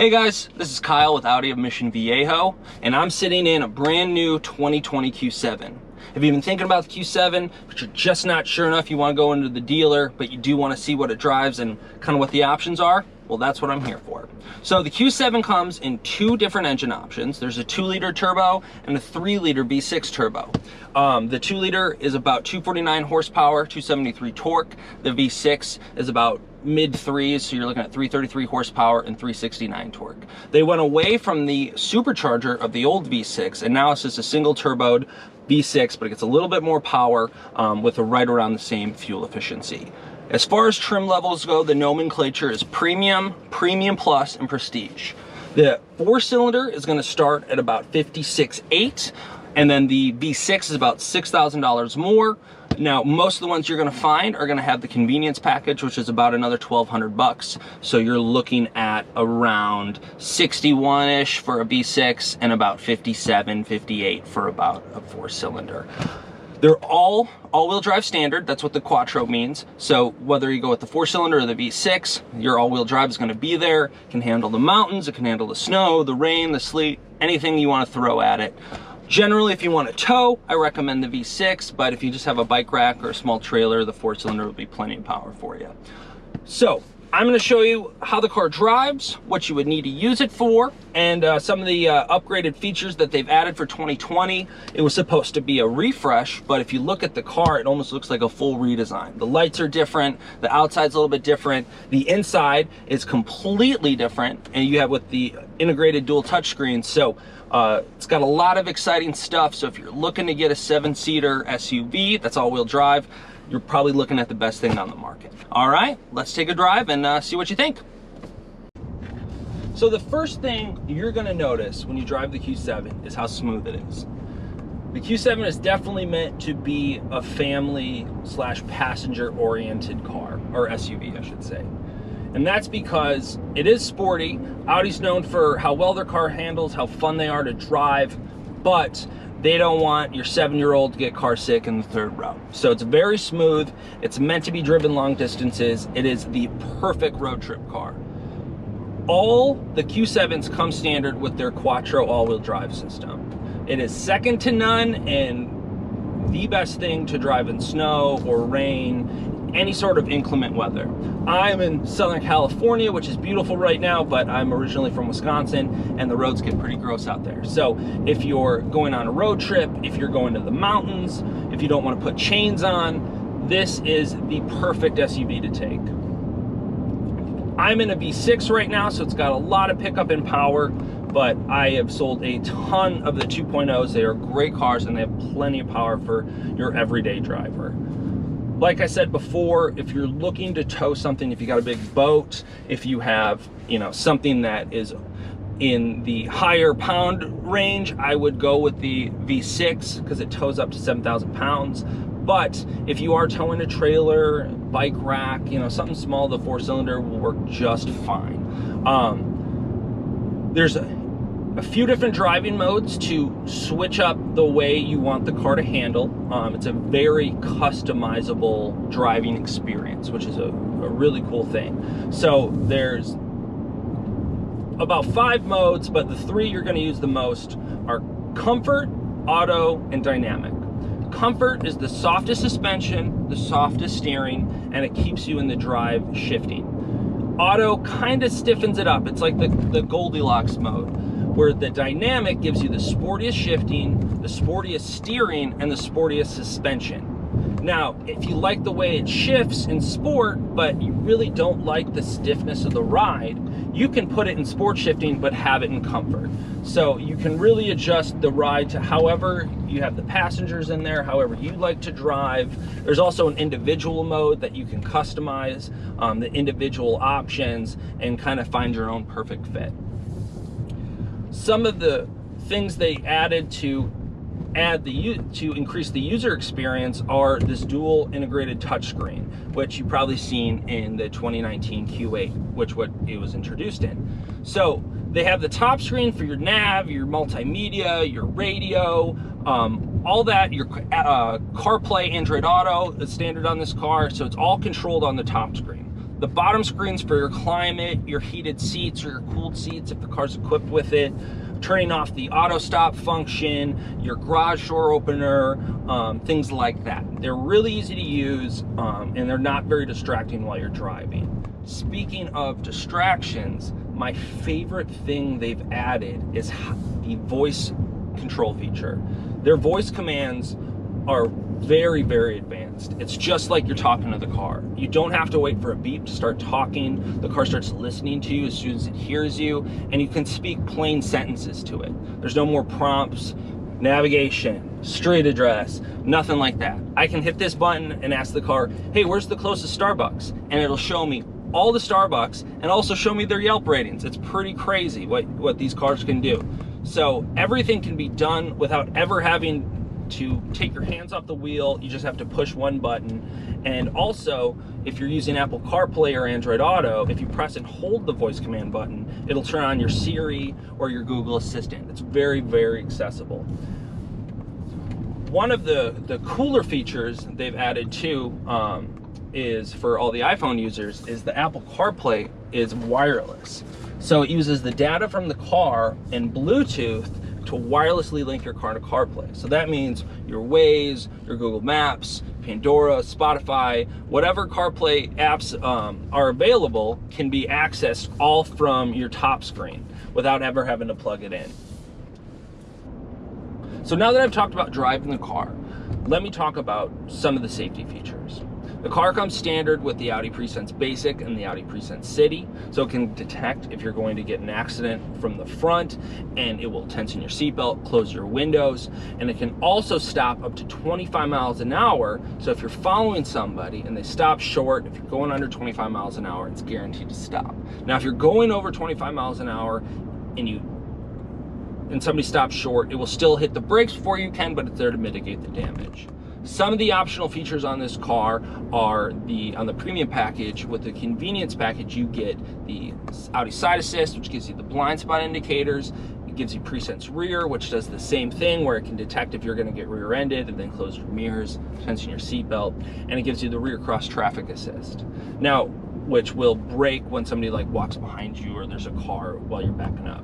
Hey guys, this is Kyle with Audi of Mission Viejo, and I'm sitting in a brand new 2020 Q7. If you've been thinking about the Q7, but you're just not sure enough, you want to go into the dealer, but you do want to see what it drives and kind of what the options are, well, that's what I'm here for. So the Q7 comes in two different engine options. There's a 2-liter turbo and a 3-liter V6 turbo. The 2-liter is about 249 horsepower, 273 torque. The V6 is about mid threes, so you're looking at 333 horsepower and 369 torque. They went away from the supercharger of the old V6, and now it's just a single turboed V6, but it gets a little bit more power with a right around the same fuel efficiency. As far as trim levels go, the nomenclature is Premium, Premium Plus, and Prestige. The 4-cylinder is going to start at about $56,800, and then the V6 is about $6,000 more. Now, most of the ones you're going to find are going to have the convenience package, which is about another $1,200. So you're looking at around 61-ish for a V6 and about 57, 58 for about a 4-cylinder. They're all all-wheel drive standard. That's what the Quattro means. So whether you go with the 4-cylinder or the V6, your all-wheel drive is going to be there. It can handle the mountains, it can handle the snow, the rain, the sleet, anything you want to throw at it. Generally, if you want to tow, I recommend the V6, but if you just have a bike rack or a small trailer, the 4-cylinder will be plenty of power for you. So I'm going to show you how the car drives, what you would need to use it for, and some of the upgraded features that they've added for 2020. It was supposed to be a refresh, but if you look at the car, it almost looks like a full redesign. The lights are different, the outside's a little bit different, the inside is completely different, and you have with the integrated dual touchscreen. So it's got a lot of exciting stuff. So if you're looking to get a 7-seater SUV that's all-wheel drive, you're probably looking at the best thing on the market. All right, let's take a drive and see what you think. So the first thing you're gonna notice when you drive the Q7 is how smooth it is. The Q7 is definitely meant to be a family/passenger oriented car, or SUV, I should say. And that's because it is sporty. Audi's known for how well their car handles, how fun they are to drive, but they don't want your 7-year-old to get car sick in the third row. So it's very smooth. It's meant to be driven long distances. It is the perfect road trip car. All the Q7s come standard with their Quattro all-wheel drive system. It is second to none and the best thing to drive in snow or rain, any sort of inclement weather. I'm in Southern California, which is beautiful right now, but I'm originally from Wisconsin, and the roads get pretty gross out there. So if you're going on a road trip, if you're going to the mountains, if you don't want to put chains on, this is the perfect SUV to take. I'm in a V6 right now, so it's got a lot of pickup and power, but I have sold a ton of the 2.0s. They are great cars, and they have plenty of power for your everyday driver. Like I said before, if you're looking to tow something, if you got a big boat, if you have, something that is in the higher pound range, I would go with the V6 because it tows up to 7,000 pounds. But if you are towing a trailer, bike rack, something small, the 4-cylinder will work just fine. There's a few different driving modes to switch up the way you want the car to handle. It's a very customizable driving experience, which is a really cool thing. So there's about 5 modes, but the 3 you're going to use the most are Comfort, Auto, and Dynamic. Comfort is the softest suspension, the softest steering, and it keeps you in the drive shifting. Auto kind of stiffens it up. It's like the Goldilocks mode, where the Dynamic gives you the sportiest shifting, the sportiest steering, and the sportiest suspension. Now, if you like the way it shifts in sport, but you really don't like the stiffness of the ride, you can put it in sport shifting, but have it in Comfort. So you can really adjust the ride to however you have the passengers in there, however you like to drive. There's also an individual mode that you can customize the individual options and kind of find your own perfect fit. Some of the things they added to increase the user experience are this dual integrated touchscreen, which you've probably seen in the 2019 Q8, which it was introduced in. So they have the top screen for your nav, your multimedia, your radio, all that, your CarPlay, Android Auto is standard on this car, so it's all controlled on the top screen. The bottom screen's for your climate, your heated seats or your cooled seats if the car's equipped with it, turning off the auto stop function, your garage door opener, things like that. They're really easy to use, and they're not very distracting while you're driving. Speaking of distractions, my favorite thing they've added is the voice control feature. Their voice commands are very, very advanced. It's just like you're talking to the car. You don't have to wait for a beep to start talking. The car starts listening to you as soon as it hears you, and you can speak plain sentences to it. There's no more prompts, navigation, street address, nothing like that. I can hit this button and ask the car, hey, where's the closest Starbucks? And it'll show me all the Starbucks and also show me their Yelp ratings. It's pretty crazy what these cars can do. So everything can be done without ever having to take your hands off the wheel. You just have to push one button. And also, if you're using Apple CarPlay or Android Auto, if you press and hold the voice command button, it'll turn on your Siri or your Google Assistant. It's very, very accessible. One of the cooler features they've added too is for all the iPhone users is the Apple CarPlay is wireless. So it uses the data from the car and Bluetooth to wirelessly link your car to CarPlay. So that means your Waze, your Google Maps, Pandora, Spotify, whatever CarPlay apps are available can be accessed all from your top screen without ever having to plug it in. So now that I've talked about driving the car, let me talk about some of the safety features. The car comes standard with the Audi PreSense Basic and the Audi PreSense City, so it can detect if you're going to get an accident from the front, and it will tension your seatbelt, close your windows, and it can also stop up to 25 miles an hour. So if you're following somebody and they stop short, if you're going under 25 miles an hour, it's guaranteed to stop. Now, if you're going over 25 miles an hour and somebody stops short, it will still hit the brakes before you can, but it's there to mitigate the damage. Some of the optional features on this car are on the premium package. With the convenience package, you get the Audi side assist, which gives you the blind spot indicators. It gives you PreSense rear, which does the same thing, where it can detect if you're going to get rear-ended and then close your mirrors, tension your seatbelt, and it gives you the rear cross traffic assist. Now, which will brake when somebody walks behind you or there's a car while you're backing up.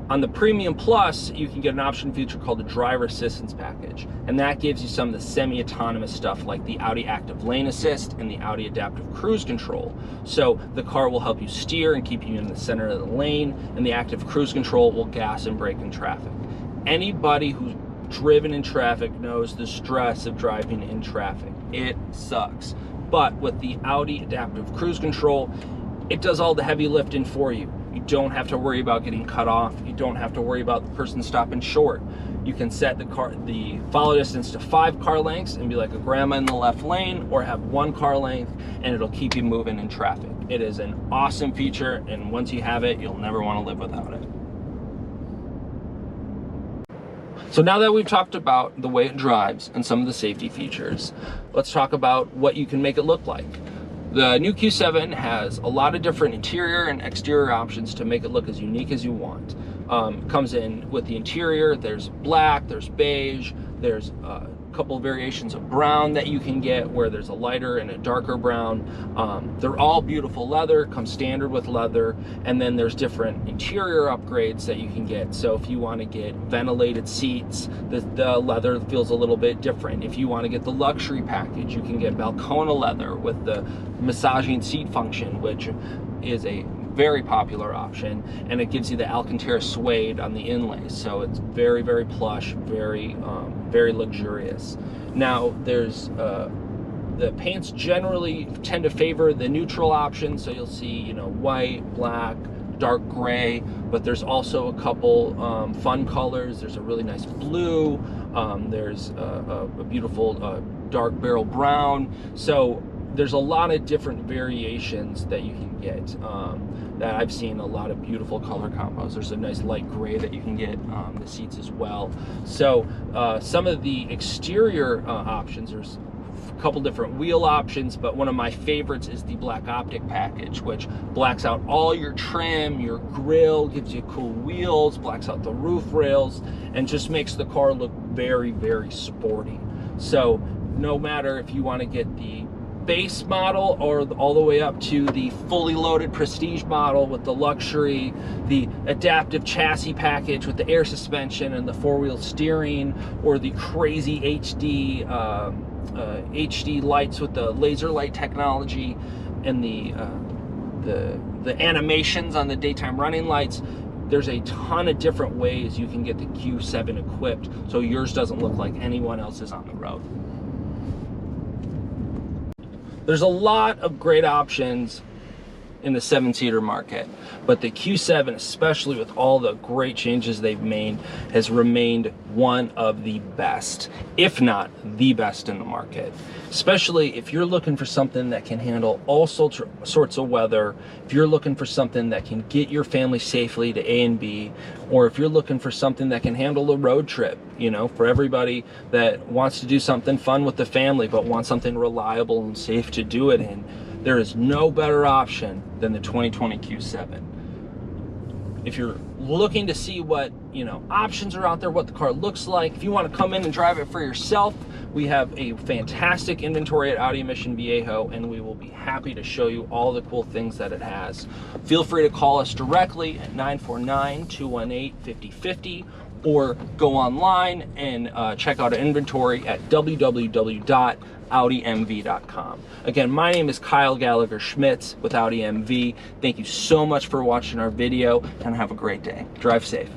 On the Premium Plus, you can get an option feature called the Driver Assistance Package, and that gives you some of the semi-autonomous stuff like the Audi Active Lane Assist and the Audi Adaptive Cruise Control. So the car will help you steer and keep you in the center of the lane, and the Active Cruise Control will gas and brake in traffic. Anybody who's driven in traffic knows the stress of driving in traffic. It sucks. But with the Audi Adaptive Cruise Control, it does all the heavy lifting for you. You don't have to worry about getting cut off. You don't have to worry about the person stopping short. You can set the follow distance to 5 car lengths and be like a grandma in the left lane, or have 1 car length, and it'll keep you moving in traffic. It is an awesome feature, and once you have it, you'll never want to live without it. So now that we've talked about the way it drives and some of the safety features, let's talk about what you can make it look like. The new Q7 has a lot of different interior and exterior options to make it look as unique as you want. Comes in with the interior, there's black, there's beige, there's a couple of variations of brown that you can get where there's a lighter and a darker brown. They're all beautiful leather, comes standard with leather, and then there's different interior upgrades that you can get. So if you want to get ventilated seats, the leather feels a little bit different. If you want to get the luxury package, you can get Balcona leather with the massaging seat function, which is a very popular option, and it gives you the Alcantara suede on the inlays, so it's very, very plush, very luxurious. Now there's the paints generally tend to favor the neutral option, so you'll see white, black, dark gray, but there's also a couple fun colors. There's a really nice blue, there's a beautiful dark barrel brown. So there's a lot of different variations that you can get. That I've seen a lot of beautiful color combos. There's a nice light gray that you can get the seats as well. So some of the exterior options, there's a couple different wheel options, but one of my favorites is the black optic package, which blacks out all your trim, your grille, gives you cool wheels, blacks out the roof rails, and just makes the car look very, very sporty. So no matter if you want to get the base model or all the way up to the fully loaded prestige model with the luxury, the adaptive chassis package with the air suspension and the four-wheel steering, or the crazy HD lights with the laser light technology and the animations on the daytime running lights. There's a ton of different ways you can get the Q7 equipped so yours doesn't look like anyone else's on the road. There's a lot of great options in the 7-seater market, but the Q7, especially with all the great changes they've made, has remained one of the best, if not the best in the market. Especially if you're looking for something that can handle all sorts of weather, if you're looking for something that can get your family safely to A and B, or if you're looking for something that can handle a road trip, you know, for everybody that wants to do something fun with the family but wants something reliable and safe to do it in, there is no better option than the 2020 Q7. If you're looking to see what, you know, options are out there, what the car looks like, if you want to come in and drive it for yourself, we have a fantastic inventory at Audi Mission Viejo, and we will be happy to show you all the cool things that it has. Feel free to call us directly at 949-218-5050, or go online and check out our inventory at www.audimv.com. Again, my name is Kyle Gallagher Schmitz with Audi MV. Thank you so much for watching our video, and have a great day. Drive safe.